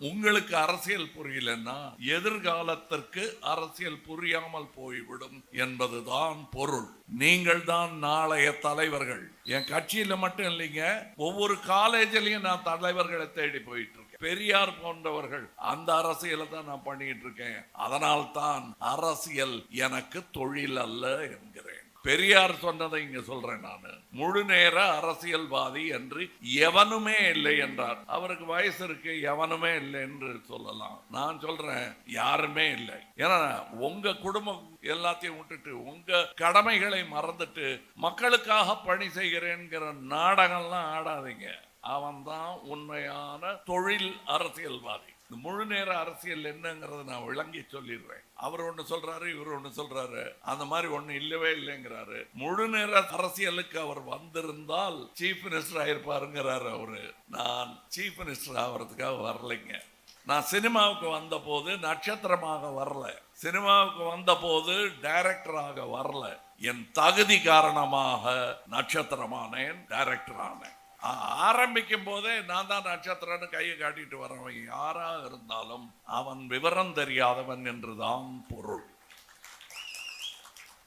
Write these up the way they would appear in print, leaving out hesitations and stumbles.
உங்களுக்கு அரசியல் புரியலன்னா எதிர்காலத்திற்கு அரசியல் புரியாமல் போய்விடும் என்பதுதான் பொருள். நீங்கள் தான் நாளைய தலைவர்கள். என் கட்சியில மட்டும் இல்லைங்க, ஒவ்வொரு காலேஜிலையும் நான் தலைவர்களை தேடி போயிட்டு இருக்கேன். பெரியார் போன்றவர்கள் அந்த அரசியலை தான் நான் பண்ணிட்டு இருக்கேன். அதனால் தான் அரசியல் எனக்கு தொழில் அல்ல என்கிறேன். பெரியார் சொன்னதை இங்க சொல்றேன். நான் முழு நேர அரசியல்வாதி என்று எவனுமே இல்லை என்றார். அவருக்கு வயசு இருக்கு, எவனுமே இல்லை என்று சொல்லலாம். நான் சொல்றேன் யாருமே இல்லை. ஏன்னா உங்க குடும்பம் எல்லாத்தையும் விட்டுட்டு உங்க கடமைகளை மறந்துட்டு மக்களுக்காக பணி செய்கிறேன்கிற நாடகம்லாம் ஆடாதீங்க. அவன் தான் உண்மையான தொழில் அரசியல்வாதி. முழு நேர அரசியல் என்னங்கிறத நான் விளங்கி சொல்லிடுறேன். அவர் ஒண்ணு சொல்றாரு, இவர் ஒண்ணு சொல்றாரு, அந்த மாதிரி ஒண்ணு இல்லவே இல்லைங்கிறாரு. முழு நேர அரசியலுக்கு அவர் வந்திருந்தால் சீஃப் மினிஸ்டர் ஆயிருப்பாருங்கிறாரு அவரு. நான் சீஃப் மினிஸ்டர் ஆகிறதுக்காக வரலைங்க. நான் சினிமாவுக்கு வந்த போது நட்சத்திரமாக வரல, சினிமாவுக்கு வந்த போது டைரக்டராக வரல. என் தகுதி காரணமாக நட்சத்திரமானேன், டைரக்டர் ஆனேன். ஆரம்பிக்கும் போதே நான் தான் நட்சத்திரன்னு கையை காட்டிட்டு வரவன் யாராக இருந்தாலும் அவன் விவரம் தெரியாதவன் என்றுதான் பொருள்.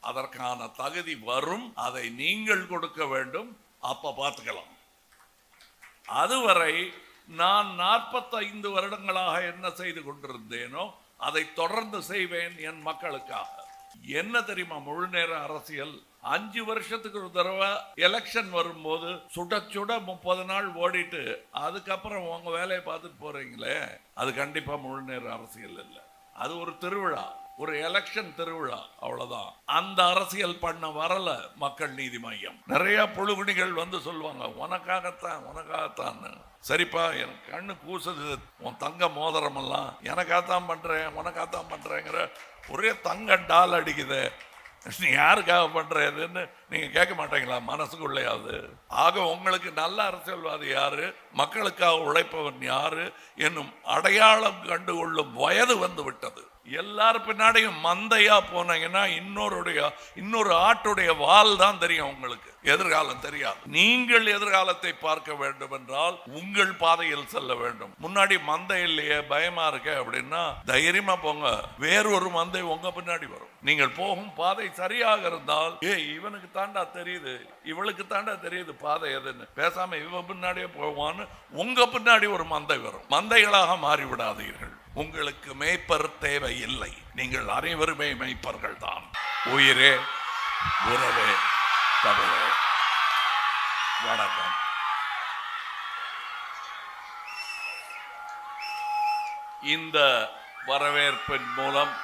அதற்கான தகுதி வரும், அதை நீங்கள் கொடுக்க வேண்டும். அப்ப பார்த்துக்கலாம். அதுவரை நான் 45 வருடங்களாக என்ன செய்து கொண்டிருந்தேனோ அதை தொடர்ந்து செய்வேன் என் மக்களுக்காக. என்ன தெரியுமா முழு நேர அரசியல்? 5 வருஷத்துக்கு ஒரு தடவை எலெக்ஷன் வரும்போது சுட சுட 30 நாள் ஓடிட்டு அதுக்கப்புறம் உங்க வேலையை பார்த்துட்டு போறீங்களே, அது கண்டிப்பா முழு நேர அரசியல் இல்லை. அது ஒரு திருவிழா, ஒரு எலெக்ஷன் திருவிழா, அவ்வளவுதான். அந்த அரசியல் பண்ண வரல மக்கள் நீதி மையம். நிறைய புழுகுணிகள் வந்து சொல்லுவாங்க உனக்காகத்தான் உனக்காகத்தான். சரிப்பா, எனக்கு கண்ணு கூசுது, உன் தங்க மோதிரம் எல்லாம் எனக்காகத்தான் பண்றேன் உனக்காகத்தான் பண்றேங்கிற ஒரே தங்க டால் அடிக்குது. நீ யாருக்காக பண்றதுன்னு நீங்க கேட்க மாட்டீங்களா மனசுக்குள்ளையாவது? ஆக உங்களுக்கு நல்ல அரசியல்வாதி யாரு, மக்களுக்காக உழைப்பவன் யாரு என்னும் அடையாளம் கண்டு கொள்ளும் வயது வந்து விட்டது. எல்லாரும் பின்னாடியும் மந்தையா போனீங்கன்னா இன்னொரு ஆட்டுடைய வால் தான் தெரியும் உங்களுக்கு, எதிர்காலம் தெரியாது. நீங்கள் எதிர்காலத்தை பார்க்க வேண்டும் என்றால் உங்கள் பாதையில் செல்ல வேண்டும். முன்னாடி மந்தை இல்லையே பயமா இருக்க அப்படின்னா தைரியமா போங்க, வேறொரு மந்தை உங்க பின்னாடி வரும். நீங்கள் போகும் பாதை சரியாக இருந்தால் இவனுக்கு தாண்டா தெரியுது, இவளுக்கு தாண்டா தெரியுது பாதை எதுன்னு, பேசாம இவன் பின்னாடியே போவான்னு உங்க பின்னாடி ஒரு மந்தை வரும். மந்தைகளாக மாறிவிடாதீர்கள். உங்களுக்கு மேய்ப்பர் தேவை இல்லை, நீங்கள் அனைவருமே மேய்ப்பர்கள் தான். உயிரே உறவே தமிழே. வணக்கம். இந்த வரவேற்பின் மூலம்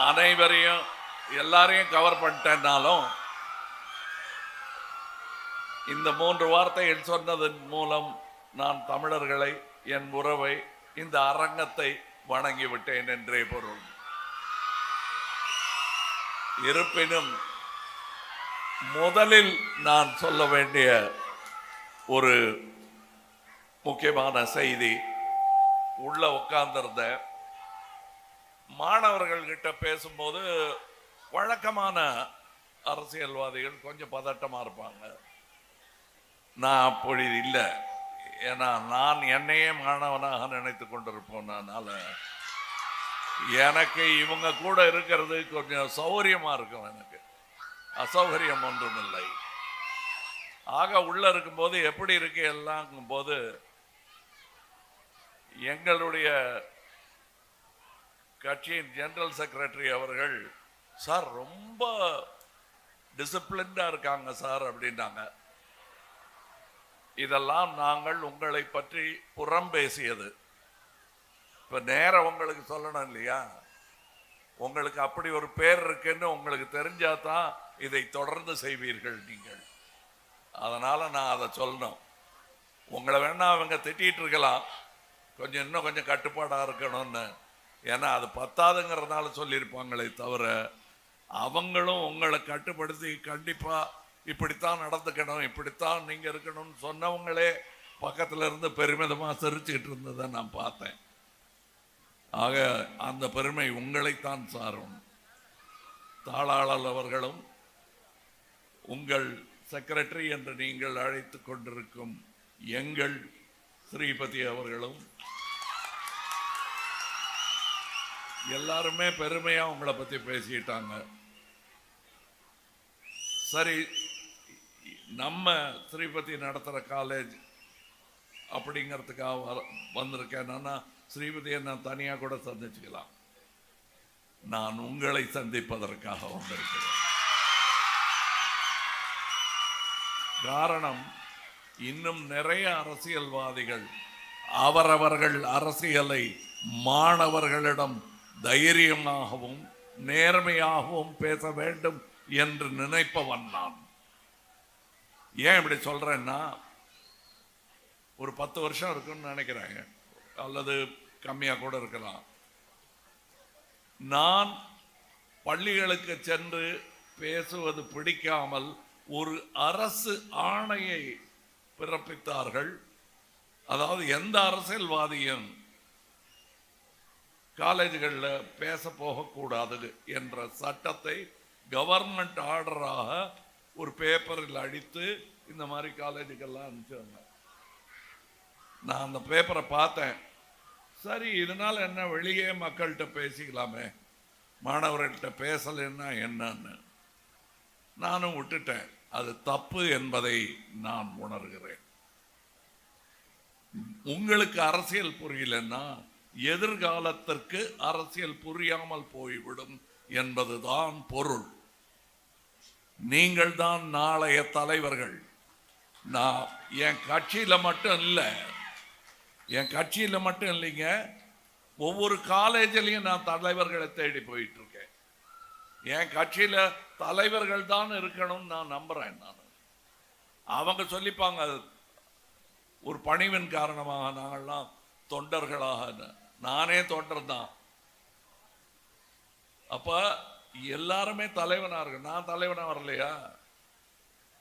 அனைவரையும் எல்லாரையும் கவர் பண்ணிட்டேன்னாலும் இந்த 3 வார்த்தைகள் சொன்னதன் மூலம் நான் தமிழர்களை, என் உறவை, இந்த அரங்கத்தை வணங்கிவிட்டேன் என்றே பொருள். இருப்பினும் முதலில் நான் சொல்ல வேண்டிய ஒரு முக்கியமான செய்தி, உள்ள உட்கார்ந்திருந்த மாணவர்கள் கிட்ட பேசும்போது வழக்கமான அரசியல்வாதிகள் கொஞ்சம் பதட்டமா இருப்பாங்க. நான் அப்படி இல்லை. ஏன்னா நான் என்னையே மாணவனாக நினைத்து கொண்டிருப்போம்னால எனக்கு இவங்க கூட இருக்கிறது கொஞ்சம் சௌகரியமா இருக்கும். எனக்கு அசௌகரியம் ஒன்றும் இல்லை. ஆக உள்ள இருக்கும்போது எப்படி இருக்கு எல்லாம் போது எங்களுடைய கட்சியின் ஜெனரல் செக்ரட்டரி அவர்கள், சார் ரொம்ப டிசிப்ளின்டா இருக்காங்க சார் அப்படின்னாங்க. இதெல்லாம் நாங்கள் உங்களை பற்றி புறம் பேசியது. இப்ப நேரம் உங்களுக்கு சொல்லணும் இல்லையா, உங்களுக்கு அப்படி ஒரு பேர் இருக்குன்னு உங்களுக்கு தெரிஞ்சாதான் இதை தொடர்ந்து செய்வீர்கள் நீங்கள். அதனால நான் அதை சொல்லணும். உங்களை வேணா அவங்க திட்டிட்டு இருக்கலாம், இன்னும் கொஞ்சம் கட்டுப்பாடா இருக்கணும்னு. ஏன்னா அது பத்தாதுங்கிறதுனால சொல்லியிருப்பாங்களே தவிர அவங்களும் உங்களை கட்டுப்படுத்தி கண்டிப்பா இப்படித்தான் நடந்துக்கணும், இப்படித்தான் நீங்க இருக்கணும்னு சொன்னவங்களே பக்கத்துல இருந்து பெருமிதமா சிரிச்சுக்கிட்டு இருந்ததை நான் பார்த்தேன். ஆக அந்த பெருமை உங்களைத்தான் சாரும். தாளாளர் அவர்களும் உங்கள் செக்ரட்டரி என்று நீங்கள் அழைத்து கொண்டிருக்கும் எங்கள் ஸ்ரீபதி அவர்களும் எல்லாருமே பெருமையா உங்களை பத்தி பேசிட்டாங்க. சரி, நம்ம ஸ்ரீபதி நடத்துற காலேஜ் அப்படிங்கிறதுக்காக வந்திருக்கேன். நான் ஸ்ரீபதியை நான் தனியாக கூட சந்திச்சுக்கலாம். நான் உங்களை சந்திப்பதற்காக வந்திருக்கிறேன். காரணம், இன்னும் நிறைய அரசியல்வாதிகள் அவரவர்கள் அரசியலை மாணவர்களிடம் தைரியமாகவும் நேர்மையாகவும் பேச வேண்டும் என்று நினைப்பவன் நான். ஏன் இப்படி சொல்றேன்னா, ஒரு 10 வருஷம் இருக்குன்னு நினைக்கிறேன், அல்லது கம்மியா கூட இருக்கலாம். நான் பள்ளிகளுக்கு சென்று பேசுவது பிடிக்காமல் ஒரு அரசு ஆணையை பிறப்பித்தார்கள். அதாவது எந்த அரசியல்வாதியும் காலேஜுகளில் பேச போகக்கூடாது என்ற சட்டத்தை கவர்மெண்ட் ஆர்டராக ஒரு பேப்பரில் அடித்து இந்த மாதிரி காலேஜுக்கெல்லாம் அனுப்பிச்சாங்க. நான் அந்த பேப்பரை பார்த்தேன். சரி, இதனால என்ன, வெளியே மக்கள்கிட்ட பேசிக்கலாமே, மாணவர்கள்ட்ட பேசலைன்னா என்னன்னு நானும் விட்டுட்டேன். அது தப்பு என்பதை நான் உணர்கிறேன். உங்களுக்கு அரசியல் புரியலன்னா எதிர்காலத்திற்கு அரசியல் புரியாமல் போய்விடும் என்பதுதான் பொருள். நீங்கள் தான் நாளைய தலைவர்கள். நான் என் கட்சியில மட்டும் இல்லை, இல்லைங்க, ஒவ்வொரு காலேஜிலையும் நான் தலைவர்களை தேடி போயிட்டு இருக்கேன். என் கட்சியில தலைவர்கள் தான் இருக்கணும்னு நான் நம்புறேன். நான் அவங்க சொல்லிப்பாங்க, ஒரு பணிவின் காரணமாக நாங்கள்லாம் தொண்டர்களாக, நானே தொண்டர் தான். அப்ப எல்லாருமே தலைவனா இருக்கு, நான் தலைவனா வரலையா?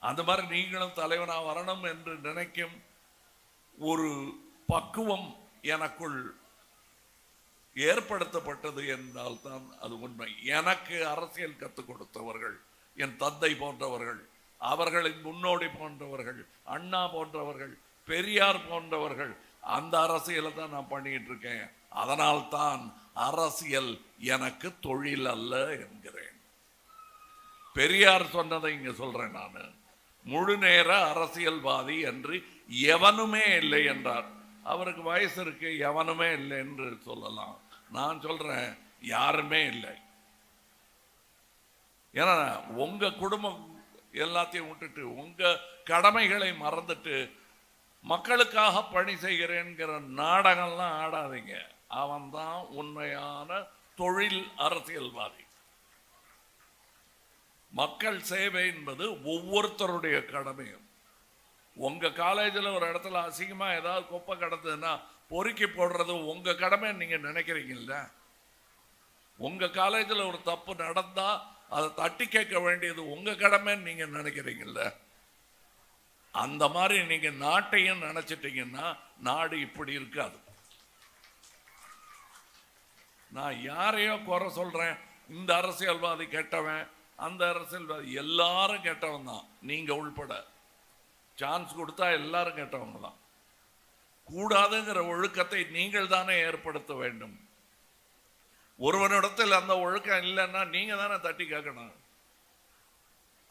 அந்த மாதிரி நீங்களும் தலைவனா வரணும் என்று நினைக்கும் ஒரு பக்குவம் எனக்குள் ஏற்படுத்தப்பட்டது என்றால் தான் அது உண்மை. எனக்கு அரசியல் கற்றுக் கொடுத்தவர்கள் என் தந்தை போன்றவர்கள், அவர்களின் முன்னோடி போன்றவர்கள், அண்ணா போன்றவர்கள், பெரியார் போன்றவர்கள், அந்த அரசியலை தான் நான் பண்ணிட்டு இருக்கேன். அதனால்தான் அரசியல் எனக்கு தொழில் அல்ல என்கிறேன். பெரியார் சொன்னதை இங்க சொல்றேன். நான் முழு நேர அரசியல்வாதி என்று எவனுமே இல்லை என்றார். அவருக்கு வயசு இருக்கு, எவனுமே இல்லை என்று சொல்லலாம். நான் சொல்றேன், யாருமே இல்லை. ஏன்னா உங்க குடும்பம் எல்லாத்தையும் விட்டுட்டு உங்க கடமைகளை மறந்துட்டு மக்களுக்காக பணி செய்கிறேன்கிற நாடகம்லாம் ஆடாதீங்க. அவன் தான் உண்மையான தொழில் அரசியல்வாதி. மக்கள் சேவை என்பது ஒவ்வொருத்தருடைய கடமையும். உங்க காலேஜில் ஒரு இடத்துல அசிங்கமா ஏதாவது குப்பை கிடந்ததுன்னா பொறுக்கி போடுறது உங்க கடமை நீங்க நினைக்கிறீங்கல்ல. உங்க காலேஜில் ஒரு தப்பு நடந்தா அதை தட்டி கேட்க வேண்டியது உங்க கடமைன்னு நீங்க நினைக்கிறீங்கல்ல. அந்த மாதிரி நீங்க நாட்டையும் நினைச்சிட்டீங்கன்னா நாடு இப்படி இருக்காது. நான் யாரையோ குறை சொல்றேன், இந்த அரசியல்வாதி கெட்டவன், அந்த அரசியல்வாதி, எல்லாரும் கெட்டவன் தான், நீங்க உள்பட. சான்ஸ் கொடுத்தா எல்லாரும் கெட்டவங்க தான். கூடாதுங்கிற ஒழுக்கத்தை நீங்கள் தானே ஏற்படுத்த வேண்டும். ஒருவனிடத்தில் அந்த ஒழுக்கம் இல்லைன்னா நீங்க தானே தட்டி கேட்கணும்.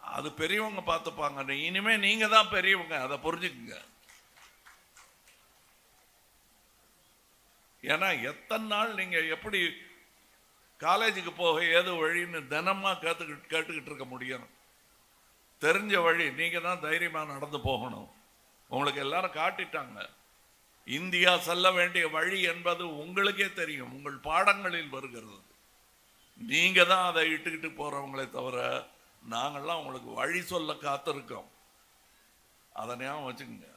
அது பெரியவங்க பார்த்துப்பாங்க. இனிமே நீங்க தான் பெரியவங்க, அதை புரிஞ்சுக்குங்க. ஏன்னா எத்தனை நாள் நீங்க எப்படி காலேஜுக்கு போக ஏது வழின்னு தினமா கேட்டுக்கிட்டு இருக்க முடியும்? தெரிஞ்ச வழி, நீங்க தான் தைரியமா நடந்து போகணும். உங்களுக்கு எல்லாரும் காட்டிட்டாங்க. இந்தியா செல்ல வேண்டிய வழி என்பது உங்களுக்கே தெரியும், உங்கள் பாடங்களில் வருகிறது. நீங்க தான் அதை இட்டுக்கிட்டு போறவங்களே தவிர நாங்கள்லாம் உங்களுக்கு வழி சொல்ல காத்திருக்கோம். அதை ஞாபகம் வச்சுக்கோங்க.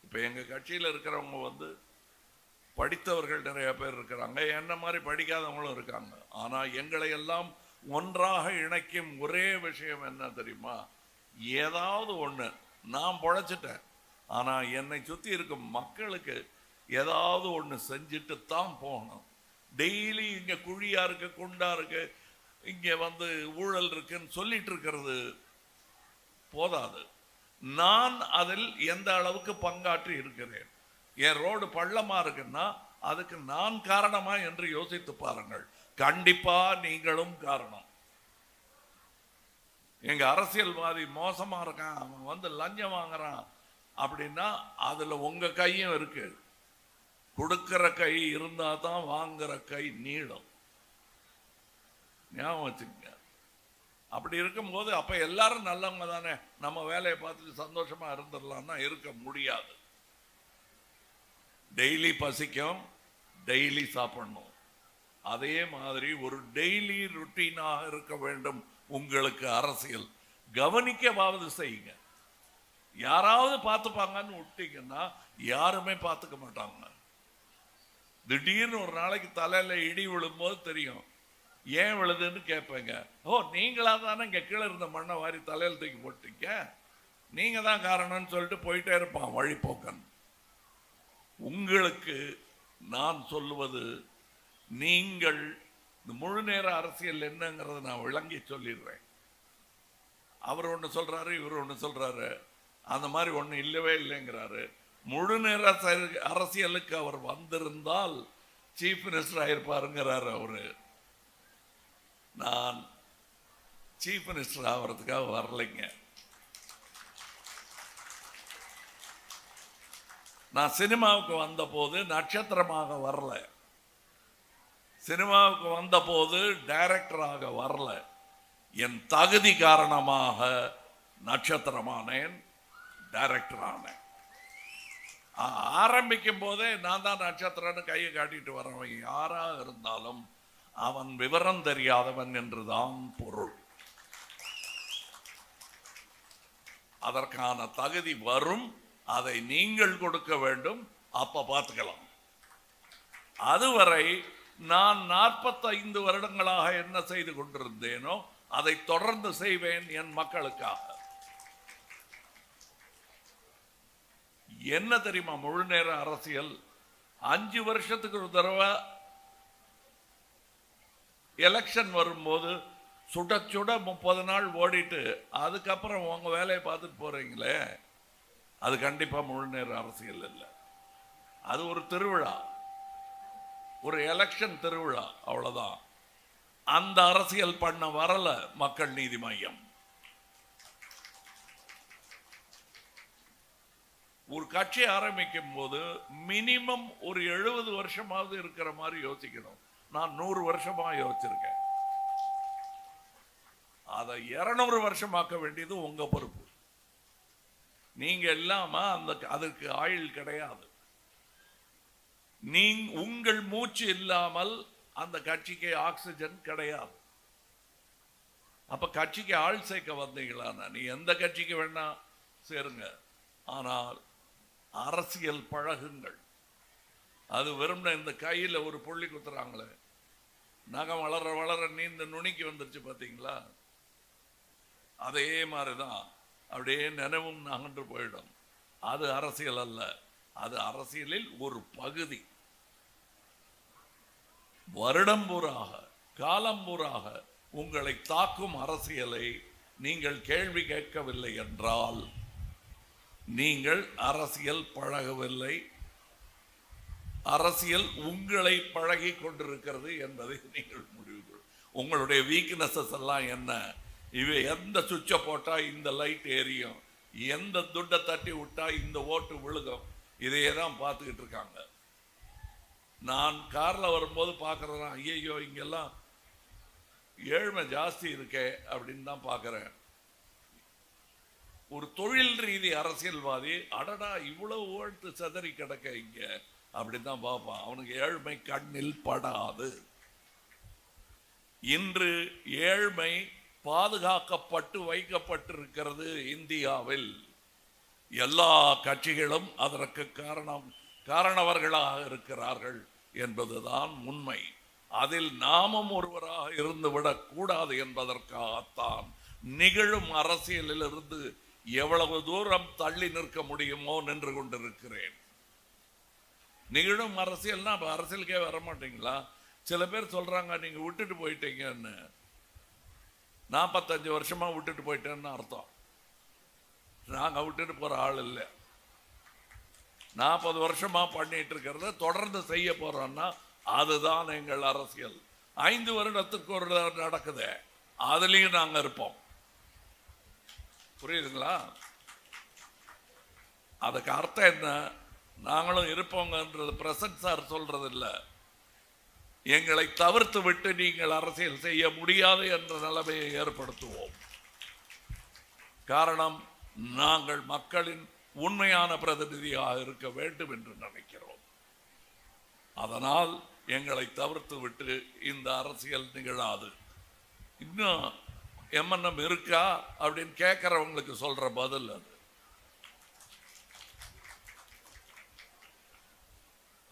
இப்போ எங்கள் கட்சியில் இருக்கிறவங்க படித்தவர்கள் நிறைய பேர் இருக்கிறாங்க, என்ன மாதிரி படிக்காதவங்களும் இருக்காங்க. ஆனால் எங்களை எல்லாம் ஒன்றாக இணைக்கும் ஒரே விஷயம் என்ன தெரியுமா? ஏதாவது ஒன்று, நான் பொழைச்சிட்டேன், ஆனால் என்னை சுற்றி இருக்கும் மக்களுக்கு ஏதாவது ஒன்று செஞ்சுட்டு தான் போகணும். டெய்லி இங்கே குழியா இருக்கு, குண்டா இருக்கு, இங்கே ஊழல் இருக்குன்னு சொல்லிட்டு இருக்கிறது போதாது. நான் அதில் எந்த அளவுக்கு பங்காற்றி இருக்கிறேன். என் ரோடு பள்ளமா இருக்குன்னா அதுக்கு நான் காரணமா என்று யோசித்து பாருங்கள். கண்டிப்பா நீங்களும் காரணம். எங்க அரசியல்வாதி மோசமா இருக்கான், அவன் வந்து லஞ்சம் வாங்குறான் அப்படின்னா அதுல உங்க கையும் இருக்கு. கொடுக்கிற கை இருந்தா தான் வாங்குற கை நீளும். ஞாபகம் வச்சுக்கங்க. அப்படி இருக்கும்போது அப்ப எல்லாரும் நல்லவங்க தானே, நம்ம வேலையை பார்த்துட்டு சந்தோஷமா இருந்துடலாம்னா இருக்க முடியாது. டெய்லி பசிக்கும், டெய்லி சாப்பிடணும். அதே மாதிரி ஒரு டெய்லி ருட்டீனாக இருக்க வேண்டும் உங்களுக்கு அரசியல். கவனிக்கவாவது செய்யுங்க. யாராவது பார்த்துப்பாங்கன்னு விட்டீங்கன்னா யாருமே பார்த்துக்க மாட்டாங்க. திடீர்னு ஒரு நாளைக்கு தலையில இடி விழும்போது தெரியும், ஏன் விழுதுன்னு கேட்பேங்க. ஓ, நீங்களா தானே இங்க கீழே இருந்த மண்ணை வாரி தலையில் தூக்கி போட்டீங்க, நீங்க தான் காரணம்னு சொல்லிட்டு போயிட்டே இருப்பான் வழிபோக்கன். உங்களுக்கு நான் சொல்லுவது, நீங்கள் இந்த முழு நேர அரசியல் என்னங்கிறத நான் விளங்கி சொல்லிடுறேன். அவர் ஒன்று சொல்றாரு, இவர் ஒன்று சொல்றாரு, அந்த மாதிரி ஒன்று இல்லவே இல்லைங்கிறாரு. முழு நேர அரசியலுக்கு அவர் வந்திருந்தால் சீஃப் மினிஸ்டர் ஆயிருப்பாருங்கிறாரு அவரு. நான் சீஃப் மினிஸ்டர் ஆகிறதுக்காக வரலைங்க. நான் சினிமாவுக்கு வந்த போது நட்சத்திரமாக வரல, சினிமாவுக்கு வந்த போது டைரக்டராக வரல. என் தகுதி காரணமாக நட்சத்திரமானேன், டைரக்டர் ஆனேன். ஆரம்பிக்கும் போதே நான் தான் நட்சத்திரன்னு கையை காட்டிட்டு வரவன் யாராக இருந்தாலும் அவன் விவரம் தெரியாதவன் என்றுதான் பொருள். அதற்கான தகுதி வரும், அதை நீங்கள் கொடுக்க வேண்டும். அப்ப பார்த்துக்கலாம். அதுவரை நான் 45 வருடங்களாக என்ன செய்து கொண்டிருந்தேனோ அதை தொடர்ந்து செய்வேன் என் மக்களுக்காக. என்ன தெரியுமா முழு நேர அரசியல்? 5 வருஷத்துக்கு ஒரு தடவை எலெக்ஷன் வரும்போது சுட சுட 30 நாள் ஓடிட்டு அதுக்கப்புறம் உங்க வேலையை பார்த்துட்டு போறீங்களே, அது கண்டிப்பா முழு நேர அரசியல் இல்லை. அது ஒரு திருவிழா, ஒரு எலெக்ஷன் திருவிழா, அவ்வளவுதான். அந்த அரசியல் பண்ண வரல மக்கள் நீதி மையம். ஒரு கட்சி ஆரம்பிக்கும் போது மினிமம் ஒரு 70 வருஷமாவது இருக்கிற மாதிரி யோசிக்கணும். நான் 100 வருஷமா யோசிச்சிருக்கேன். அதை 200 வருஷமாக்க வேண்டியது உங்க பொறுப்பு. நீங்க இல்லாம அதற்கு ஆயுள் கிடையாது. உங்கள் மூச்சு இல்லாமல் அந்த கட்சிக்கு ஆக்சிஜன் கிடையாது. அப்ப கட்சிக்கு ஆள் சேர்க்க வந்தீங்களா? நீ எந்த கட்சிக்கு வேணா சேருங்க, ஆனால் அரசியல் பழகுங்கள். அது வெறும் இந்த கையில் ஒரு புள்ளி குத்துறாங்களே, நகம் வளர வளர நீந்த நுனிக்கு வந்துருச்சு பார்த்தீங்களா? அதே மாதிரிதான் அப்படியே நினைவும் நகன்று போயிடும். அது அரசியல் அல்ல, அது அரசியலில் ஒரு பகுதி. வருடம் பூராக காலம் பூராக உங்களை தாக்கும் அரசியலை நீங்கள் கேள்வி கேட்கவில்லை என்றால் நீங்கள் அரசியல் பழகவில்லை. அரசியல் உங்களை பழகி கொண்டிருக்கிறது என்பதை நீங்கள் முடிவு. உங்களுடைய வீக்னஸஸ் எல்லாம் என்ன? இவை எந்த சுவிட்சை போட்டா இந்த லைட் எரியும், எந்த துண்டை தட்டி விட்டா இந்த ஓட்டு விழுகும், இதையே தான் பார்த்துக்கிட்டு இருக்காங்க. நான் கார்ல வரும்போது பார்க்கறேன், ஐயோ இங்கெல்லாம் ஏழ்மை ஜாஸ்தி இருக்கே அப்படின்னு தான் பார்க்கிறேன். ஒரு தொழில் ரீதி அரசியல்வாதி அடடா இவ்வளவு ஓட்டு சதறி கிடக்க இங்க அப்படின்னு தான் பார்ப்பான். அவனுக்கு ஏழ்மை கண்ணில் படாது. இன்று ஏழ்மை பாதுகாக்கப்பட்டு வைக்கப்பட்டிருக்கிறது இந்தியாவில். எல்லா கட்சிகளும் அதற்கு காரணவர்களாக இருக்கிறார்கள் என்பதுதான் உண்மை. அதில் நாமும் ஒருவராக இருந்துவிடக் கூடாது என்பதற்காகத்தான் நிகழும் அரசியலில் இருந்து எவ்வளவு தூரம் தள்ளி நிற்க முடியுமோ நின்று கொண்டிருக்கிறேன். நிகழும் அரசியல்னா அரசியலுக்கே வர மாட்டீங்களா? சில பேர் சொல்றாங்க நீங்க விட்டுட்டு போயிட்டீங்கன்னு. 45 வருஷமா விட்டுட்டு போயிட்டேன்னு அர்த்தம். நாங்க விட்டுட்டு போற ஆள் இல்லை. 40 வருஷமா பண்ணிட்டு இருக்கிறத தொடர்ந்து செய்ய போறோம்னா அதுதான் எங்கள் அரசியல். 5 வருடத்துக்கு ஒரு நடக்குது, அதுலயும் நாங்க இருப்போம். புரியுதுங்களா? அதுக்கு அர்த்தம் என்ன? நாங்களும் இருப்போங்கன்றது பிரசன்ட் சார் சொல்றது இல்லை. எங்களை தவிர்த்து விட்டு நீங்கள் அரசியல் செய்ய முடியாது என்ற நிலைமையை ஏற்படுத்துவோம். காரணம், நாங்கள் மக்களின் உண்மையான பிரதிநிதியாக இருக்க வேண்டும் என்று நினைக்கிறோம். அதனால் எங்களை தவிர்த்து விட்டு இந்த அரசியல் நிகழாது. இன்னும் எம்என்எம் இருக்கா அப்படின்னு கேட்கிறவங்களுக்கு சொல்ற பதில் அது.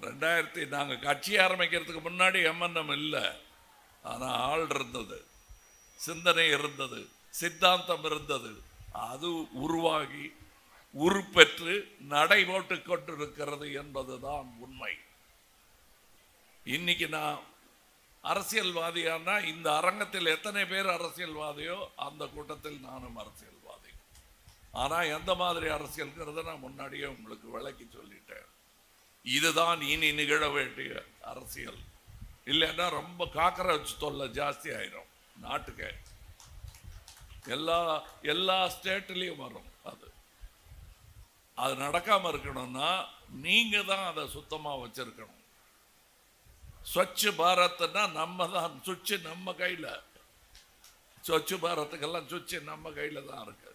2000 நாங்கள் கட்சி ஆரம்பிக்கிறதுக்கு முன்னாடி எம்என்எம் இல்லை. ஆனால் ஆள் இருந்தது, சிந்தனை இருந்தது, சித்தாந்தம் இருந்தது. அது உருவாகி உருப்பெற்று நடைபோட்டு கொண்டிருக்கிறது என்பதுதான் உண்மை. இன்னைக்கு நான் அரசியல்வாதியானா இந்த அரங்கத்தில் எத்தனை பேர் அரசியல்வாதியோ அந்த கூட்டத்தில் நானும் அரசியல்வாதி. ஆனால் எந்த மாதிரி அரசியல்ங்கிறத நான் முன்னாடியே உங்களுக்கு விளக்கி சொல்லிட்டேன். இதுதான் இனி நிகழ வேண்டிய அரசியல். இல்லைன்னா ரொம்ப காக்கராச் தொல்லை ஜாஸ்தி ஆயிரும் நாட்டுக்கு. எல்லா ஸ்டேட்லையும் வரும். அது நடக்காம இருக்கணும்னா நீங்க தான் அதை சுத்தமா வச்சிருக்கணும். ஸ்வச் பாரத்னா நம்ம தான் சுவிட்சு நம்ம கையில். ஸ்வச் பாரத்துக்கெல்லாம் சுவிட்சு நம்ம கையில் தான் இருக்கு.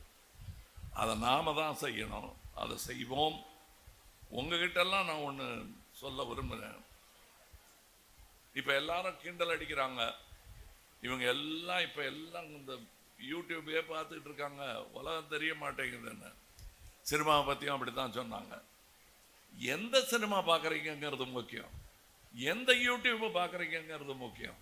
அதை நாம தான் செய்யணும். அதை செய்வோம். உங்ககிட்டெல்லாம் நான் ஒன்று சொல்ல விரும்புகிறேன். இப்போ எல்லாரும் கிண்டல் அடிக்கிறாங்க. இவங்க எல்லாம் இப்போ எல்லாம் இந்த யூடியூபே பார்த்துக்கிட்டு இருக்காங்க, உலகம் தெரிய மாட்டேங்குதுன்னு. சினிமாவை பற்றியும் அப்படி தான் சொன்னாங்க. எந்த சினிமா பார்க்குறீங்கிறது முக்கியம், எந்த யூடியூப்பை பார்க்குறீங்கிறது முக்கியம்.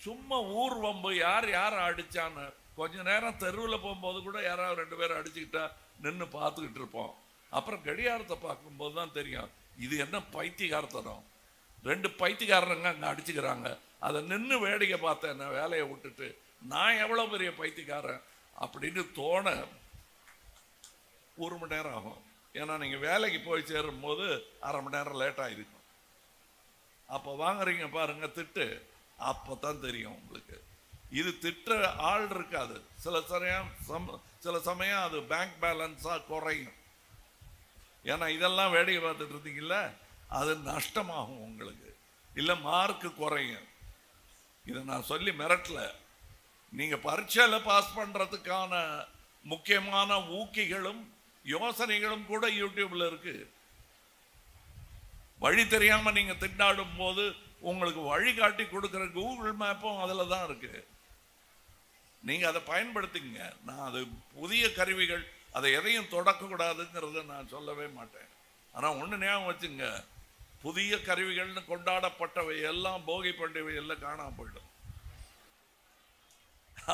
சும்மா ஊர் வம்பு யார் அடித்தான்னு கொஞ்ச நேரம் தெருவில் போகும்போது கூட யாராவது 2 பேரும் அடிச்சுக்கிட்டா நின்று பார்த்துக்கிட்டு இருப்போம். அப்புறம் கடிகாரத்தை பார்க்கும்போது தான் தெரியும் இது என்ன பைத்தியகாரத்தனம். 2 பைத்தியக்காரங்க அங்கே அடிச்சுக்கிறாங்க. அதை நின்று வேடிக்கை பார்த்தேன். என்ன வேலையை விட்டுட்டு நான் எவ்வளோ பெரிய பைத்தியக்காரன் அப்படின்னு தோண 1 மணி நேரம் ஆகும். ஏன்னா நீங்கள் வேலைக்கு போய் சேரும் போது 1/2 மணி நேரம் லேட்டாக இருக்கும். அப்போ வாங்குறீங்க பாருங்க திட்டு, அப்போ தான் தெரியும் உங்களுக்கு. இது திட்ட ஆள் இருக்காது. சில சமயம் அது பேங்க் பேலன்ஸாக குறையும். ஏன்னா இதெல்லாம் வேடிக்கை பார்த்துட்டு இருந்தீங்கல்ல, அது நஷ்டமாகும் உங்களுக்கு, இல்லை மார்க்கு குறையும். இதை நான் சொல்லி மிரட்டல. நீங்கள் பரீட்சையில் பாஸ் பண்ணுறதுக்கான முக்கியமான ஊக்கிகளும் யோசனைகளும் கூட யூடியூப்ல இருக்கு. வழி தெரியாமல் நீங்கள் திண்டாடும் போது உங்களுக்கு வழிகாட்டி கொடுக்குற கூகுள் மேப்பும் அதில் தான் இருக்கு. நீங்கள் அதை பயன்படுத்திங்க. நான் அது புதிய கருவிகள், அதை எதையும் தொடக்கக்கூடாதுங்கிறத நான் சொல்லவே மாட்டேன். ஆனால் ஒன்று ஞாபகம் வச்சுங்க, புதிய கருவிகள்னு கொண்டாடப்பட்டவை எல்லாம் போகி பண்டிகை எல்லாம் காணாம போயிடும்.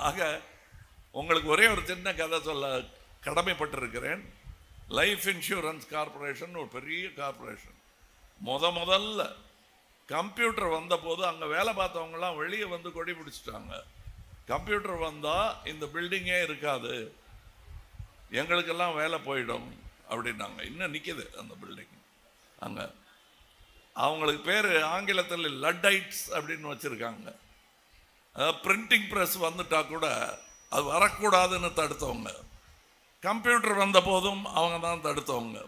ஆக உங்களுக்கு ஒரே ஒரு சின்ன கதை சொல்ல கடமைப்பட்டிருக்கிறேன். லைஃப் இன்சூரன்ஸ் கார்பரேஷன் ஒரு பெரிய கார்பரேஷன். முதல்ல கம்ப்யூட்டர் வந்த போது அங்கே வேலை பார்த்தவங்கலாம் வெளியே வந்து கொடி பிடிச்சிட்டாங்க. கம்ப்யூட்டர் வந்தால் இந்த பில்டிங்கே இருக்காது, எங்களுக்கெல்லாம் வேலை போயிடும் அப்படின்னாங்க. இன்னும் நிற்கிது அந்த பில்டிங் அங்கே. அவங்களுக்கு பேர் ஆங்கிலத்தில் லட்டைட்ஸ் அப்படின்னு வச்சுருக்காங்க. பிரிண்டிங் ப்ரெஸ் வந்துட்டா கூட அது வரக்கூடாதுன்னு தடுத்தவங்க. கம்ப்யூட்டர் வந்த போதும் அவங்க தான் தடுத்தவங்க.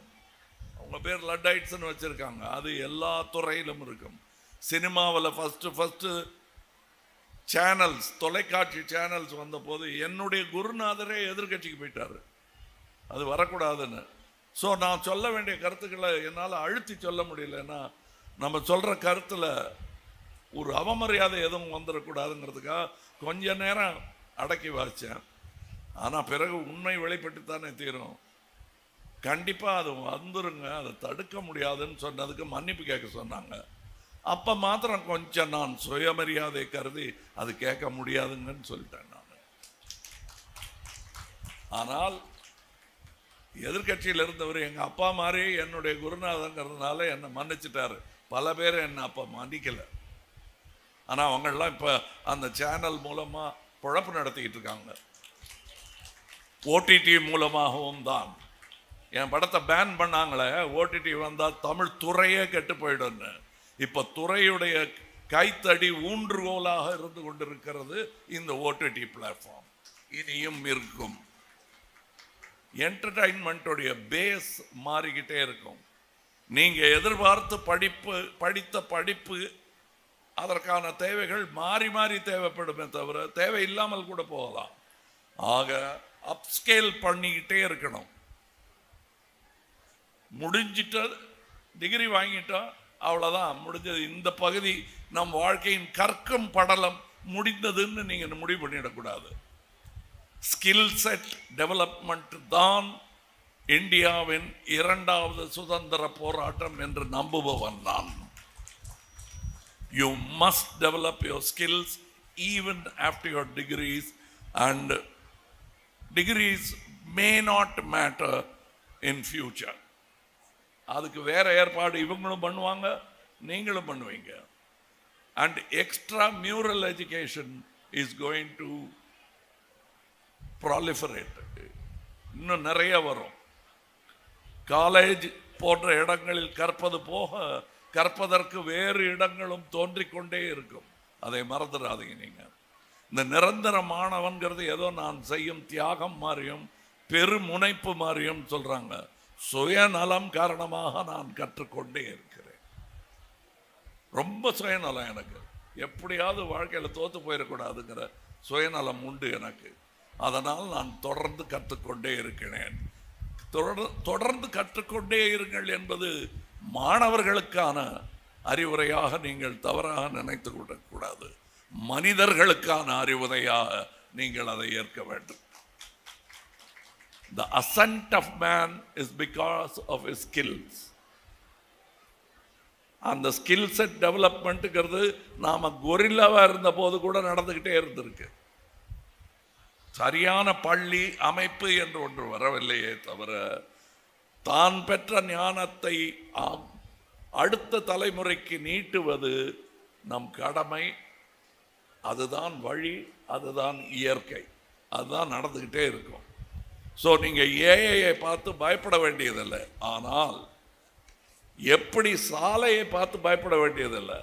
அவங்க பேர் லட்டைட்ஸ்ன்னு வச்சுருக்காங்க. அது எல்லா துறையிலும் இருக்கும். சினிமாவில் ஃபஸ்ட்டு சேனல்ஸ், தொலைக்காட்சி சேனல்ஸ் வந்த போது என்னுடைய குருநாதரே எதிர்கட்சிக்கு போயிட்டார், அது வரக்கூடாதுன்னு. ஸோ நான் சொல்ல வேண்டிய கருத்துக்களை என்னால் அழுத்தி சொல்ல முடியலன்னா, நம்ம சொல்கிற கருத்தில் ஒரு அவமரியாதை எதுவும் வந்துடக்கூடாதுங்கிறதுக்காக கொஞ்ச நேரம் அடக்கி வாச்சேன். ஆனால் பிறகு உண்மை வெளிப்பட்டு தானே தீரும். கண்டிப்பாக அது வந்துருங்க, அதை தடுக்க முடியாதுன்னு சொன்னதுக்கு மன்னிப்பு கேட்க சொன்னாங்க. அப்போ மாத்திரம் கொஞ்சம் நான் சுயமரியாதை கருதி அது கேட்க முடியாதுங்கன்னு சொல்லிட்டேன் நான். ஆனால் எதிர்கட்சியில் இருந்தவர் எங்கள் அப்பா மாதிரி என்னுடைய குருநாதங்கிறதுனால என்னை மன்னிச்சிட்டாரு. பல பேர் என்னை அப்போ மன்னிக்கலை. ஆனால் அவங்கெல்லாம் இப்போ அந்த சேனல் மூலமாக பொழப்பு நடத்திக்கிட்டு இருக்காங்க. ஓடிடி மூலமாகவும் தான். என் படத்தை பேன் பண்ணாங்களே, ஓடிடி வந்தால் தமிழ் துறையே கெட்டு போயிடும்னு. இப்போ துறையுடைய கைத்தடி ஊன்றுகோலாக இருந்து கொண்டிருக்கிறது இந்த ஓடிடி பிளாட்ஃபார்ம். இனியும் இருக்கும். என்டர்டைன்மெண்ட்டுடைய பேஸ் மாறிக்கிட்டே இருக்கும். நீங்க எதிர்பார்த்து படித்த படிப்பு அதற்கான தேவைகள் மாறி மாறி தேவைப்படுமே தவிர தேவை இல்லாமல் கூட போகலாம். ஆக அப்ஸ்கேல் பண்ணிக்கிட்டே இருக்கணும். முடிஞ்சிட்ட டிகிரி வாங்கிட்டோம், அவ்வளோதான், முடிஞ்சது. இந்த பகுதி நம் வாழ்க்கையின் கற்கும் படலம் முடிந்ததுன்னு நீங்க முடிவு பண்ணிடக்கூடாது. ஸ்கில் செட் டெவலப்மெண்ட் தான் இந்தியாவின் இரண்டாவது சுதந்திர போராட்டம் என்று நம்புபவன் நான். You must develop your skills even after your degrees, and degrees may not matter in future. அதுக்கு வேற ஏற்பாடு இவங்களும் பண்ணுவாங்க, நீங்களும் பண்ணுவீங்க. And extra mural education is going to proliferate. இன்னும் நிறைய வரும். காலேஜ் போன்ற இடங்களில் கற்பது போக கற்பதற்கு வேறு இடங்களும் தோன்றிக்கொண்டே இருக்கும். அதை மறந்துடாதீங்க. நீங்க இந்த நிரந்தர மாணவன்கிறது ஏதோ நான் செய்யும் தியாகம் மாதிரியும் பெருமுனைப்பு மாதிரியும் சொல்றாங்க. சுயநலம் காரணமாக நான் கற்றுக்கொண்டே இருக்கிறேன். ரொம்ப சுயநலம் எனக்கு. எப்படியாவது வாழ்க்கையில் தோத்து போயிடக்கூடாதுங்கிற சுயநலம் உண்டு எனக்கு. அதனால் நான் தொடர்ந்து கற்றுக்கொண்டே இருக்கிறேன். தொடர்ந்து கற்றுக்கொண்டே இருங்கள் என்பது மாணவர்களுக்கான அறிவுரையாக நீங்கள் தவறாக நினைத்து விடக்கூடாது. மனிதர்களுக்கான அறிவுரையாக நீங்கள் அதை ஏற்க வேண்டும். The ascent of man is because of his skills. அந்த ஸ்கில் செட் டெவலப்மெண்ட்டுங்கிறது நாம கொரில்லாவா இருந்த போது கூட நடந்துகிட்டே இருந்திருக்கு. சரியான பள்ளி அமைப்பு என்று ஒன்று வரவில்லையே தவிர தான் பெற்ற ஞானத்தை அடுத்த தலைமுறைக்கு நீட்டுவது நம் கடமை. அதுதான் வழி, அதுதான் இயற்கை, அதுதான் நடந்துகிட்டே இருக்கும். ஸோ நீங்க ஏஐயை பார்த்து பயப்பட வேண்டியதில்லை. ஆனால் எப்படி சாலையை பார்த்து பயப்பட வேண்டியதில்லை.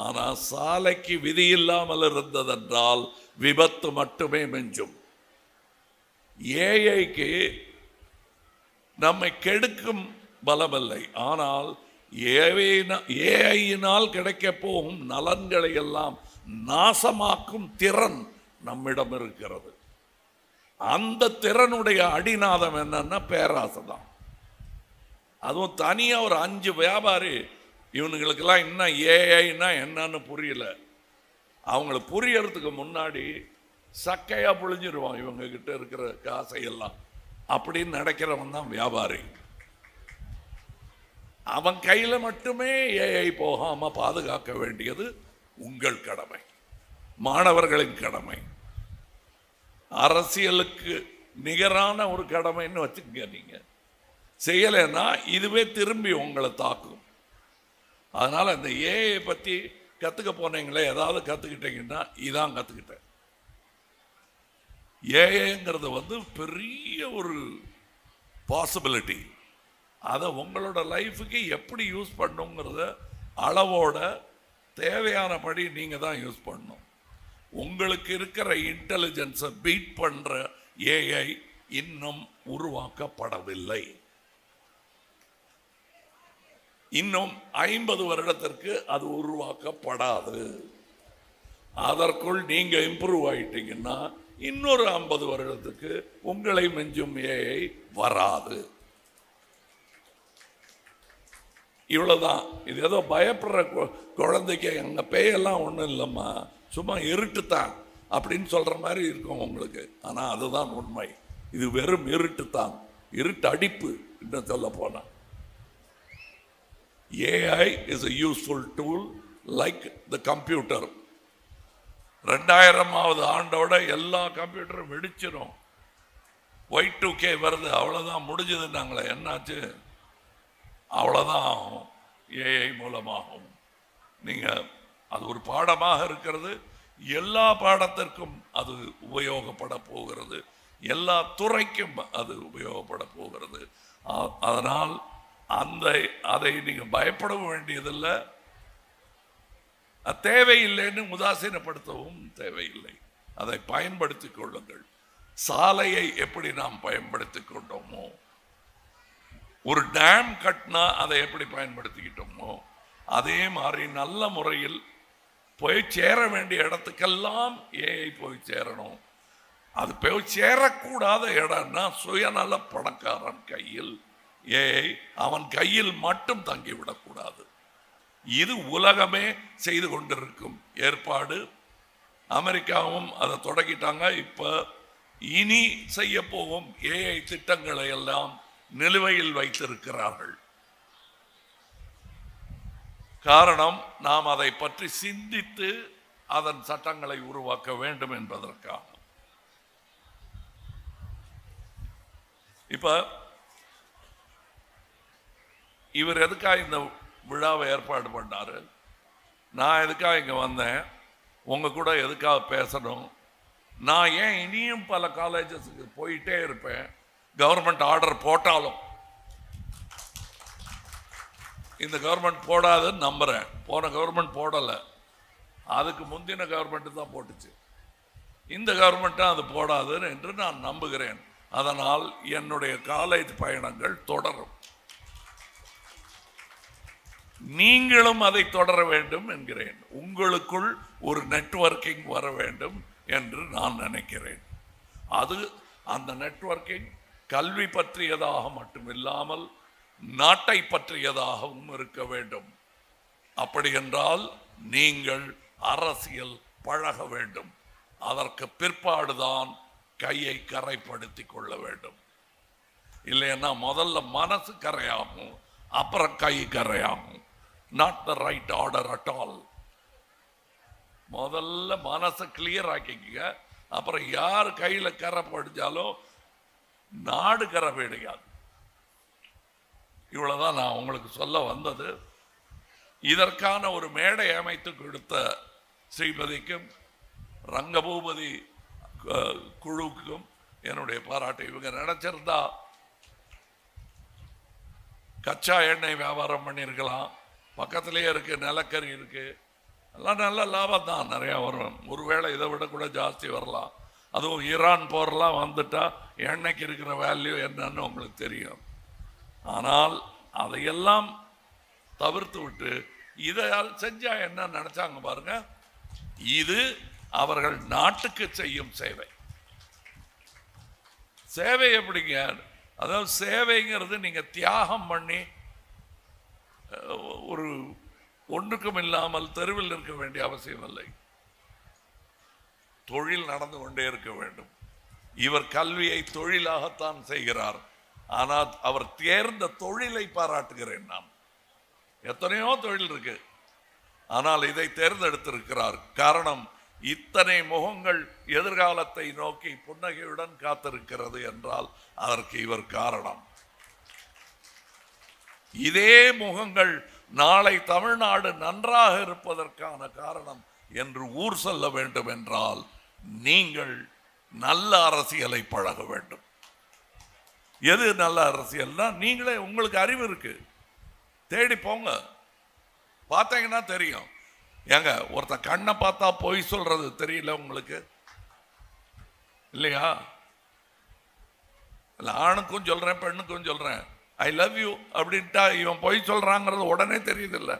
ஆனால் சாலைக்கு விதி இல்லாமல் இருந்ததென்றால் விபத்து மட்டுமே மிஞ்சும். ஏஐக்கு நம்மை கெடுக்கும் பலமில்லை. ஆனால் ஏஐயினால் கிடைக்க போகும் நலன்களை எல்லாம் நாசமாக்கும் திறன் நம்மிடம் இருக்கிறது. அந்த திறனுடைய அடிநாதம் என்னன்னா பேராசை தான். அதுவும் தனியா ஒரு 5 வியாபாரி இவனுங்களுக்கெல்லாம் இன்னும் ஏஐன்னா என்னன்னு புரியல. அவங்களுக்கு புரியறதுக்கு முன்னாடி சக்கையா புழிஞ்சிருவான் இவங்க கிட்ட இருக்கிற காசையெல்லாம். அப்படின்னு நினைக்கிறவன் தான் வியாபாரி. அவன் கையில மட்டுமே ஏஐ போகாம பாதுகாக்க வேண்டியது உங்கள் கடமை, மாணவர்களின் கடமை, அரசியலுக்கு நிகரான ஒரு கடமைன்னு வச்சுக்கங்க. நீங்க செய்யலைன்னா இதுவே திரும்பி உங்களை தாக்கும். அதனால இந்த ஏஐ பத்தி கத்துக்க போனீங்களே, ஏதாவது கத்துக்கிட்டீங்கன்னா இதான் கத்துக்கிட்டேன். ஏஐங்கிறது பெரிய ஒரு பாசிபிலிட்டி. அதை உங்களோட லைஃபுக்கு எப்படி யூஸ் பண்ணுங்கிறத அளவோட தேவையானபடி நீங்க தான் யூஸ் பண்ணணும். உங்களுக்கு இருக்கிற இன்டெலிஜென்ஸை பீட் பண்ற ஏஐ இன்னும் உருவாக்கப்படவில்லை. இன்னும் 50 வருடத்திற்கு அது உருவாக்கப்படாது. அதற்குள் நீங்க இம்ப்ரூவ் ஆயிட்டீங்கன்னா இன்னொரு 50 வருடத்துக்கு உங்களை மிஞ்சும் ஏஐ வராது. இவ்வளவுதான். இது ஏதோ பயப்படுற குழந்தைக்கு அங்க பேயெல்லாம் ஒண்ணும் இல்லம்மா, சும்மா இருட்டுத்தான் அப்படின்னு சொல்ற மாதிரி இருக்கும் உங்களுக்கு. ஆனா அதுதான் உண்மை. இது வெறும் இருட்டுத்தான், இருட்டு அடிப்பு. இன்னும் சொல்ல போனா AI is a useful tool like the computer. 2000வது ஆண்டோட எல்லா கம்ப்யூட்டரும் வெடிச்சிடும். Y2K வருது, அவ்வளவுதான், முடிஞ்சதுன்னாங்களே. என்னாச்சு? அவ்வளவுதான் ஆகும், ஏஐ மூலமாகும். நீங்க அது ஒரு பாடமாக இருக்கிறது. எல்லா பாடத்திற்கும் அது உபயோகப்பட போகிறது, எல்லா துறைக்கும் அது உபயோகப்பட போகிறது. அதனால் அதை நீங்க பயப்பட வேண்டியதில்லை. தேவையில்லைன்னு உதாசீனப்படுத்தவும் தேவையில்லை. அதை பயன்படுத்திக் கொள்ளுங்கள். சாலையை எப்படி நாம் பயன்படுத்திக் கொண்டோமோ, ஒரு டேம் கட்டினா அதை எப்படி பயன்படுத்திக்கிட்டோமோ, அதே மாதிரி நல்ல முறையில் போய் சேர வேண்டிய இடத்துக்கெல்லாம் ஏஐ போய் சேரணும். அது போய் சேரக்கூடாத இடம்னா சுயநல பணக்காரன் கையில் ஏஐ அவன் கையில் மட்டும் தங்கிவிடக்கூடாது. இது உலகமே செய்து கொண்டிருக்கும் ஏற்பாடு. அமெரிக்காவும் அதை தொடங்கிட்டாங்க. இப்ப இனி செய்ய போகும் ஏஐ திட்டங்களை எல்லாம் நிலுவையில் வைத்திருக்கிறார்கள். காரணம், நாம் அதை பற்றி சிந்தித்து அதன் சட்டங்களை உருவாக்க வேண்டும் என்பதற்காக. இப்ப இவர் எதுக்காக இந்த விழாவை ஏற்பாடு பண்ணாரு? நான் எதுக்காக இங்க வந்தேன்? உங்க கூட எதுக்காக பேசணும்? நான் ஏன் இனியும் பல காலேஜஸுக்கு போயிட்டே இருப்பேன், கவர்மெண்ட் ஆர்டர் போட்டாலும். இந்த கவர்மெண்ட் போடாதுன்னு நம்புறேன். போன கவர்மெண்ட் போடலை, அதுக்கு முந்தின கவர்மெண்ட் தான் போட்டுச்சு. இந்த கவர்மெண்ட்டும் அது போடாது என்று நான் நம்புகிறேன். அதனால் என்னுடைய காலேஜ் பயணங்கள் தொடரும். நீங்களும் அதை தொடர வேண்டும் என்கிறேன். உங்களுக்குள் ஒரு நெட்வொர்க்கிங் வர வேண்டும் என்று நான் நினைக்கிறேன். அது அந்த நெட்வொர்க்கிங் கல்வி பற்றியதாக மட்டுமில்லாமல் நாட்டை பற்றியதாகவும் இருக்க வேண்டும். அப்படி என்றால் நீங்கள் அரசியல் பழக வேண்டும். அதற்கு பிற்பாடுதான் கையை கரைப்படுத்தி கொள்ள வேண்டும். இல்லைன்னா முதல்ல மனசு கரையாகும், அப்புறம் கை கரையாகும். Not the right order at all. முதல்ல மனசை கிளியர் ஆக்கிக்க, அப்புறம் யார் கையில கரை படிச்சாலும் நாடு கரை கிடையாது. இவ்வளவுதான் நான் உங்களுக்கு சொல்ல வந்தது. இதற்கான ஒரு மேடை அமைத்து கொடுத்த ஸ்ரீபதிக்கும் ரங்கபூபதி குழுவுக்கும் என்னுடைய பாராட்டு. இவங்க நினைச்சிருந்தா கச்சா எண்ணெய் வியாபாரம் பண்ணியிருக்கலாம், பக்கத்திலேயே இருக்கு, நிலக்கரி இருக்கு, எல்லாம் நல்ல லாபம் தான், நிறையா வரும். ஒருவேளை இதை விட கூட ஜாஸ்தி வரலாம். அதுவும் ஈரான் போரெல்லாம் வந்துட்டா எண்ணெய்க்கு இருக்கிற வேல்யூ என்னன்னு உங்களுக்கு தெரியும். ஆனால் அதையெல்லாம் தவிர்த்து விட்டு இதை செஞ்சா என்ன நினைச்சாங்க பாருங்க. இது அவர்கள் நாட்டுக்கு செய்யும் சேவை. சேவை எப்படிங்க? அதாவது சேவைங்கிறது நீங்க தியாகம் பண்ணி ஒரு ஒன்றுக்கும் இல்லாமல் தெருவில் இருக்க வேண்டிய அவசியம் இல்லை. தொழில் நடந்து கொண்டே இருக்க வேண்டும். இவர் கல்வியை தொழிலாகத்தான் செய்கிறார். ஆனால் அவர் தேர்ந்த தொழிலை பாராட்டுகிறேன் நான். எத்தனையோ தொழில் இருக்கு, ஆனால் இதை தேர்ந்தெடுத்திருக்கிறார். காரணம், இத்தனை முகங்கள் எதிர்காலத்தை நோக்கி புன்னகையுடன் காத்திருக்கிறது என்றால் அதற்கு இவர் காரணம். இதே முகங்கள் நாளை தமிழ்நாடு நன்றாக இருப்பதற்கான காரணம் என்று ஊர் சொல்ல வேண்டும் என்றால் நீங்கள் நல்ல அரசியலை பழக வேண்டும். எது நல்ல அரசியல்னா, நீங்களே, உங்களுக்கு அறிவு இருக்கு, தேடி போங்க, பார்த்தீங்கன்னா தெரியும். ஏங்க, ஒருத்த கண்ணை பார்த்தா பொய் சொல்றது தெரியல உங்களுக்கு இல்லையா? ஆணுக்கும் சொல்றேன், பெண்ணுக்கும் சொல்றேன், ஐ லவ் யூ அப்படின்ட்டா இவன் பொய் சொல்றாங்கிறது உடனே தெரியுது இல்ல?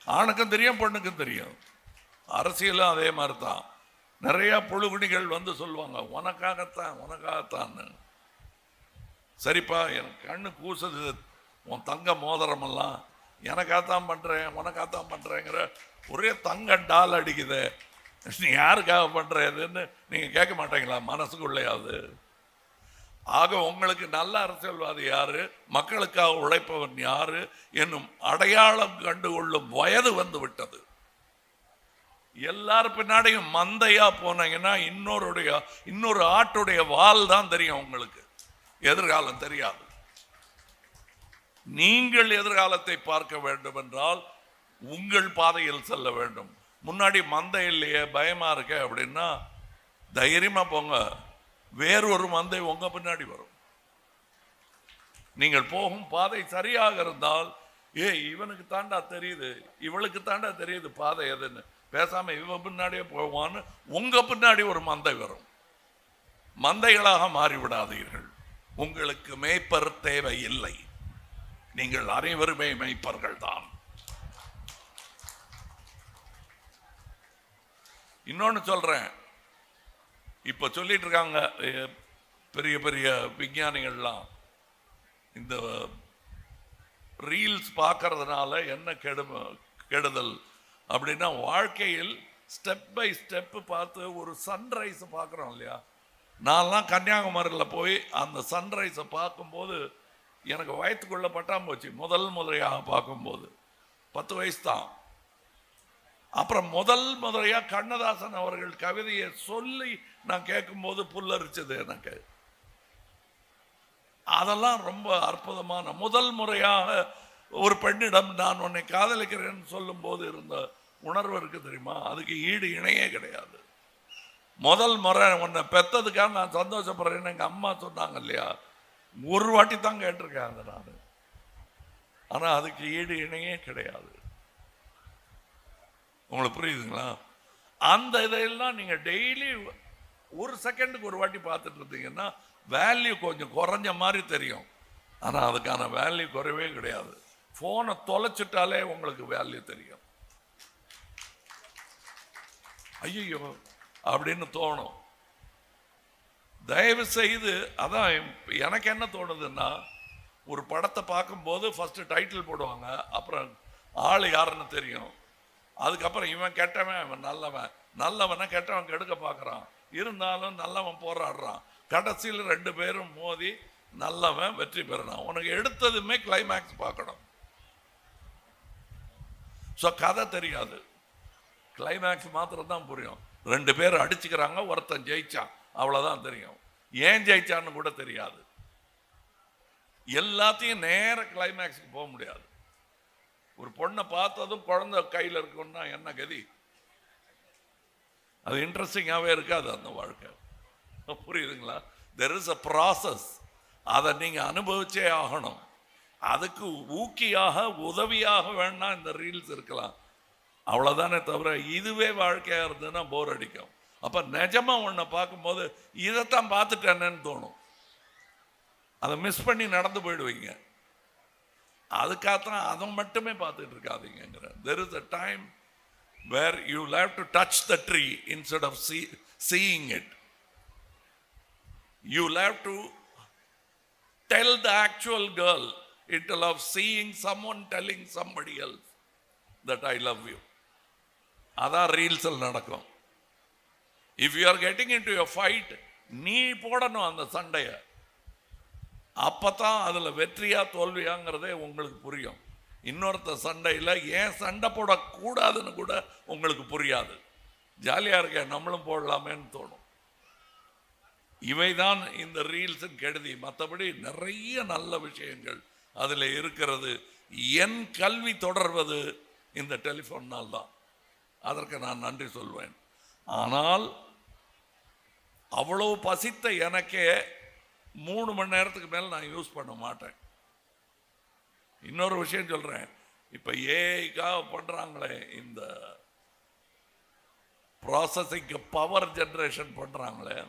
ஆணுக்கும் தெரியும், பெண்ணுக்கும் தெரியும். அரசியலும் அதே மாதிரி தான். நிறைய புழுகுணிகள் வந்து சொல்லுவாங்க, உனக்காகத்தான் உனக்காகத்தான்னு. சரிப்பா, எனக்கு கண்ணு கூசுது, உன் தங்க மோதிரமெல்லாம் எனக்காகத்தான் பண்றேன் உனக்காகத்தான் பண்றேங்கிற ஒரே தங்க டால் அடிக்குது, நீ யாருக்காக பண்றதுன்னு நீங்க கேட்க மாட்டீங்களா மனசுக்குள்ளையாவது? ஆக உங்களுக்கு நல்ல அரசியல்வாதி யாரு, மக்களுக்காக உழைப்பவன் யாரு என்னும் அடையாளம் கண்டுகொள்ளும் வயது வந்து விட்டது. எல்லாரும் பின்னாடியும் மந்தையா போனீங்கன்னா இன்னொரு ஆட்டுடைய வால் தான் தெரியும் உங்களுக்கு, எதிர்காலம் தெரியாது. நீங்கள் எதிர்காலத்தை பார்க்க வேண்டும் என்றால் உங்கள் பாதையில் செல்ல வேண்டும். முன்னாடி மந்தை இல்லையே, பயமா இருக்க அப்படின்னா தைரியமா போங்க, வேறொரு மந்தை உங்க பின்னாடி வரும். நீங்கள் போகும் பாதை சரியாக இருந்தால் இவனுக்கு தாண்டா தெரியுது, இவளுக்கு தாண்டா தெரியுது பாதை எதுன்னு, பேசாம இவன் பின்னாடியே போவான்னு உங்க பின்னாடி ஒரு மந்தை வரும். மந்தைகளாக மாறிவிடாதீர்கள். உங்களுக்கு மேய்ப்பர் தேவை இல்லை, நீங்கள் அனைவருமே மேய்ப்பர்கள் தான். இன்னொன்னு சொல்றேன், இப்ப சொல்லிட்டு இருக்காங்க பெரிய பெரிய விஞ்ஞானிகள்லாம், இந்த ரீல்ஸ் பார்க்கறதுனால என்ன கெடுதல் அப்படின்னா, வாழ்க்கையில் ஸ்டெப் பை ஸ்டெப் பார்த்து ஒரு சன்ரைஸ் பார்க்குறோம் இல்லையா. நான்லாம் கன்னியாகுமரியில் போய் அந்த சன்ரைஸை பார்க்கும்போது எனக்கு வயத்துக்குள்ள பட்டாம்பூச்சி முறையாக பார்க்கும்போது 10 வயசு தான். அப்புறம் முறையாக கண்ணதாசன் அவர்கள் கவிதையை சொல்லி நான் கேட்கும்போது புல்லரிச்சது எனக்கு. அதெல்லாம் ரொம்ப அற்புதமான, முறையாக ஒரு பெண்ணிடம் நான் உன்னை காதலிக்கிறேன்னு சொல்லும் போது இருந்த உணர்வு இருக்கு தெரியுமா, அதுக்கு ஈடு இணையே கிடையாது. முறை உன்னை பெற்றதுக்காக நான் சந்தோஷப்படுறேன்னு எங்கள் அம்மா சொன்னாங்க இல்லையா, ஒரு வாட்டி தான் கேட்டிருக்கேன் அதை நான். ஆனால் அதுக்கு ஈடு இணையே கிடையாது. உங்களுக்கு புரியுதுங்களா? அந்த இதையெல்லாம் நீங்கள் டெய்லி ஒரு செகண்டுக்கு ஒரு வாட்டி பார்த்துட்டு இருந்தீங்கன்னா வேல்யூ கொஞ்சம் குறைஞ்ச மாதிரி தெரியும். ஆனால் அதுக்கான வேல்யூ குறைவே கிடையாது. ஃபோனை தொலைச்சிட்டாலே உங்களுக்கு வேல்யூ தெரியும். ஐயோ அப்படின்னு தோணும். தயவு செய்து, அதான் எனக்கு என்ன தோணுதுன்னா, ஒரு படத்தை பார்க்கும்போது ஃபர்ஸ்ட் டைட்டில் போடுவாங்க, அப்புறம் ஆள் யாருன்னு தெரியும், அதுக்கப்புறம் இவன் கெட்டவன் இவன் நல்லவன், நல்லவனை கெட்டவன் கெடுக்க பார்க்குறான், இருந்தாலும் நல்லவன் போராடுறான், கடைசியில் 2 பேரும் மோதி நல்லவன் வெற்றி பெறணும். உனக்கு எடுத்ததுமே கிளைமேக்ஸ் பார்க்கணும். ஸோ கதை தெரியாது, கிளைமேக்ஸ் மாத்திரம் தான் புரியும். 2 பேர் அடிச்சுக்கிறாங்க, ஒருத்தன் ஜெயிச்சான், அவ்வளோதான் தெரியும். ஏன் ஜெயிச்சான்னு கூட தெரியாது. எல்லாத்தையும் நேர கிளைமேக்ஸுக்கு போக முடியாது. ஒரு பொண்ணை பார்த்ததும் குழந்தை கையில் இருக்குன்னா என்ன கதி? அது இன்ட்ரெஸ்டிங்காகவே இருக்காது அந்த வாழ்க்கை. புரியுதுங்களா? There is a process. அதை நீங்கள் அனுபவிச்சே ஆகணும். அதுக்கு ஊக்கியாக உதவியாக வேணா இந்த ரீல்ஸ் இருக்கலாம், அவ்வளோதானே தவிர இதுவே வாழ்க்கையாக இருந்ததுன்னா போர் அடிக்கும். அப்போ நிஜமாக ஒன்றை பார்க்கும்போது இதைத்தான் பார்த்துட்டேன்னு தோணும், அதை மிஸ் பண்ணி நடந்து போயிடுவீங்க. அதுக்காகத்தான் அதை மட்டுமே பார்த்துட்டு இருக்காதீங்கிற. There is a time where you have to touch the tree instead of seeing it. You will have to tell the actual girl instead of seeing someone telling somebody else that I love you. அதான் ரீல்ஸில் நடக்கும். If you are getting into a fight, நீ போடணும் அந்த சண்டையை. அப்பதான் அதில் வெற்றியா தோல்வியாங்கிறதே உங்களுக்கு புரியும். இன்னொருத்த சண்டையில் ஏன் சண்டை போடக்கூடாதுன்னு கூட உங்களுக்கு புரியாது. ஜாலியாக இருக்க நம்மளும் போடலாமேன்னு தோணும். இவைதான் இந்த ரீல்ஸின் கெடுதி. மற்றபடி நிறைய நல்ல விஷயங்கள் அதில் இருக்கிறது. என் கல்வி தொடர்வது இந்த டெலிஃபோனால் தான், அதற்கு நான் நன்றி சொல்வேன். ஆனால் அவ்வளோ பசித்த எனக்கே 3 மணி நேரத்துக்கு மேலே நான் யூஸ் பண்ண மாட்டேன். இன்னொரு விஷயம் சொல்கிறேன், இப்போ ஏஐக்காக பண்ணுறாங்களே இந்த ப்ராசஸிங்க்கு பவர் ஜென்ரேஷன் பண்ணுறாங்களே,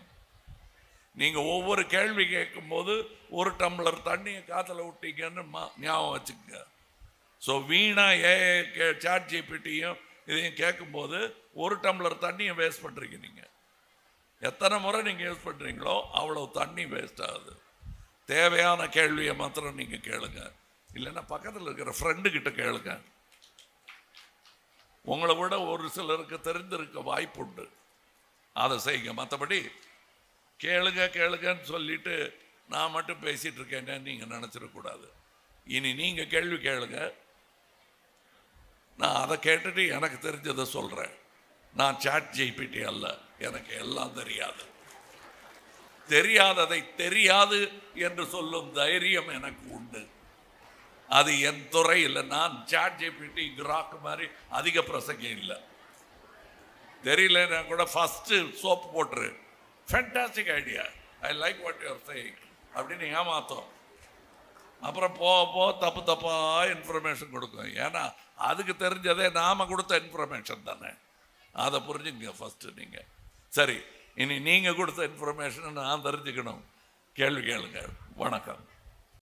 நீங்கள் ஒவ்வொரு கேள்வி கேட்கும்போது 1 டம்ளர் தண்ணியை காற்றுல விட்டீங்கன்னு ஞாபகம் வச்சுக்கோங்க. ஸோ வீணாக ஏஐ சாட் ஜிபிடியும் இதையும் கேட்கும்போது 1 டம்ளர் தண்ணியை வேஸ்ட் பண்ணுறீங்க. நீங்கள் எத்தனை முறை நீங்கள் யூஸ் பண்ணுறீங்களோ அவ்வளோ தண்ணி வேஸ்ட் ஆகுது. தேவையான கேள்வியை மாத்திரம் நீங்கள் கேளுங்க, இல்லைன்னா பக்கத்தில் இருக்கிற ஃப்ரெண்டுக்கிட்ட கேளுங்க. உங்களை விட ஒரு சிலருக்கு தெரிந்திருக்க வாய்ப்புண்டு, அதை செய்யுங்க. மற்றபடி கேளுங்கன்னு சொல்லிட்டு நான் மட்டும் பேசிட்டு இருக்கேன்னு நீங்கள் நினச்சிடக்கூடாது. இனி நீங்கள் கேள்வி கேளுங்க, நான் அதை கேட்டுட்டு எனக்கு தெரிஞ்சதை சொல்கிறேன். நான் சாட் ஜிபிடி அல்ல, எனக்கு எல்லாம் தெரியாது. தெரியாததை தெரியாது என்று சொல்லும் தைரியம் எனக்கு உண்டு. அது என் துறையில். நான் சாட் ஜிபிடி கிராக் மாதிரி அதிக பிரசங்கம் இல்லை. தெரியலன்னா கூட ஃபஸ்ட்டு சோப்பு போட்டுரு, fantastic idea, I like what you are saying அப்படின்னு ஏமாத்தோம். அப்புறம் போக தப்பு தப்பாக இன்ஃபர்மேஷன் கொடுக்கும். ஏன்னா அதுக்கு தெரிஞ்சதே நாம் கொடுத்த இன்ஃபர்மேஷன் தானே. அதை புரிஞ்சுங்க ஃபஸ்ட்டு நீங்கள். சரி, இனி நீங்கள் கொடுத்த இன்ஃபர்மேஷனை நான் தெரிஞ்சுக்கணும். கேள்வி கேளுங்க. வணக்கம்.